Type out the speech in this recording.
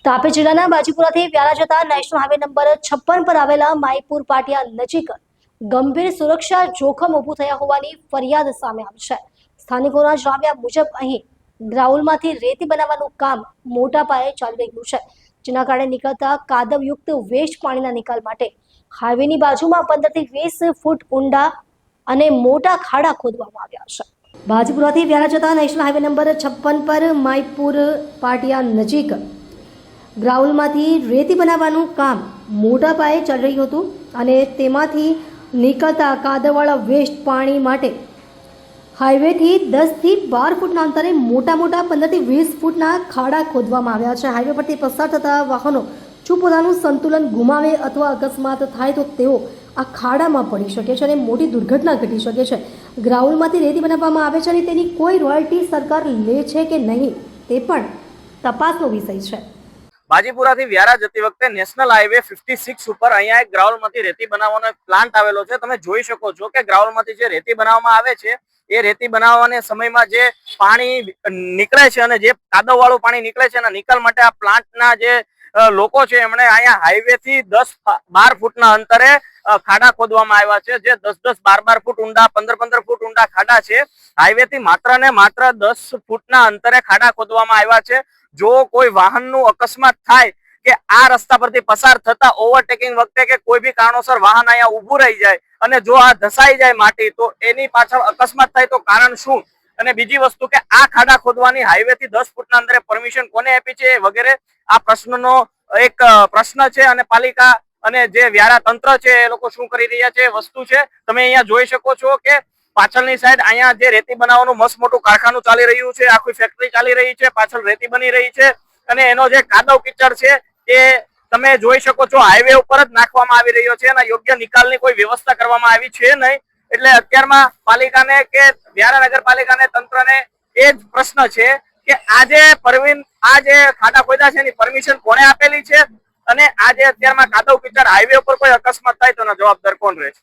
તાપી જિલ્લાના બાજીપુરાથી વ્યારા જતા national highway number 56 પર આવેલા માઈપુર પાટિયા નજીક ગંભીર સુરક્ષા જોખમ ઊભું થયા હોવાની ફરિયાદ સામે આવી છે। સ્થાનિકોના જણાવ્યા મુજબ અહીં ગ્રાઉન્ડમાંથી રેતી બનાવવાનું કામ મોટા પાયે ચાલી રહ્યું છે, જેના કારણે નીકળતા કાદવયુક્ત વેસ્ટ પાણીના નિકાલ માટે હાઈવેની બાજુમાં 15 થી 20 ફૂટ ઊંડા અને મોટા ખાડા ખોદવામાં આવ્યા છે। બાજીપુરાથી વ્યારા જતા નેશનલ હાઈવે નંબર 56 પર માઈપુર પાટિયા નજીક ગ્રાઉન્ડમાંથી રેતી બનાવવાનું કામ મોટા પાયે ચાલી રહ્યું હતું અને તેમાંથી નીકળતા કાદવવાળા વેસ્ટ પાણી માટે હાઈવેથી 10 થી 12 ફૂટના અંતરે મોટા 15 થી 20 ફૂટના ખાડા ખોદવામાં આવ્યા છે। હાઈવે પરથી પસાર થતા વાહનો જો પોતાનું સંતુલન ગુમાવે અથવા અકસ્માત થાય તો તેઓ આ ખાડામાં પડી શકે છે અને મોટી દુર્ઘટના ઘટી શકે છે। ગ્રાઉન્ડમાંથી રેતી બનાવવામાં આવે છે અને તેની કોઈ રોયલ્ટી સરકાર લે છે કે નહીં તે પણ તપાસનો વિષય છે। બાજીપુરાથી વ્યારા જતી વખતે નેશનલ હાઈવે 56 ઉપર અહીંયા એક ગ્રાઉન્ડમાંથી રેતી બનાવવાનો એક પ્લાન્ટ આવેલો છે। તમે જોઈ શકો છો કે ગ્રાઉન્ડમાંથી જે રેતી બનાવવામાં આવે છે એ રેતી બનાવવાના સમયમાં જે પાણી નીકળે છે અને જે કાદવવાળું પાણી નીકળે છે એના નિકાલ માટે આ પ્લાન્ટના જે લોકો છે એમણે અહીંયા હાઈવે થી 10-12 ફૂટના અંતરે ખાડા ખોદવામાં આવ્યા છે, જે 10-12 ફૂટ ઊંડા, 15-15 ફૂટ ઊંડા ખાડા છે। હાઈવે થી માત્ર ને માત્ર 10 ફૂટના અંતરે ખાડા ખોદવામાં આવ્યા છે। જો કોઈ વાહનનું અકસ્માત થાય કે આ રસ્તા પરથી પસાર થતા ઓવરટેકિંગ વખતે કે કોઈ બી કારણોસર વાહન અહીંયા ઊભું રહી જાય અને જો આ ધસાઈ જાય માટી, તો એની પાછળ અકસ્માત થાય તો કારણ શું? અને બીજી વસ્તુ કે આ ખાડા ખોદવાની હાઈવે થી 10 ફૂટના અંતરે પરમિશન કોને આપી છે વગેરે આ પ્રશ્નનો એક પ્રશ્ન છે અને પાલિકા અને જે વ્યારા તંત્ર છે એ લોકો શું કરી રહ્યા છે એ વસ્તુ છે। તમે અહીંયા જોઈ શકો છો કે પાછળની સાઈડ અહીંયા જે રેતી બનાવવાનું મસ્ત મોટું કારખાનું ચાલી રહ્યું છે, આખી ફેક્ટરી ચાલી રહી છે, પાછળ રેતી બની રહી છે અને એનો જે કાદવ કીચડ છે એ તમે જોઈ શકો છો હાઈવે ઉપર જ નાખવામાં આવી રહ્યો છે અને યોગ્ય નિકાલની કોઈ વ્યવસ્થા કરવામાં આવી છે નહીં। એટલે અત્યારમાં પાલિકાને કે વ્યારા નગરપાલિકાને તંત્રને એ જ પ્રશ્ન છે કે આ જે ખાડા ખોદા છે એની પરમિશન કોને આપેલી છે અને આજે અત્યારમાં કાદવ કીચડ હાઈવે ઉપર કોઈ અકસ્માત થાય તો એનો જવાબદાર કોણ રહે છે?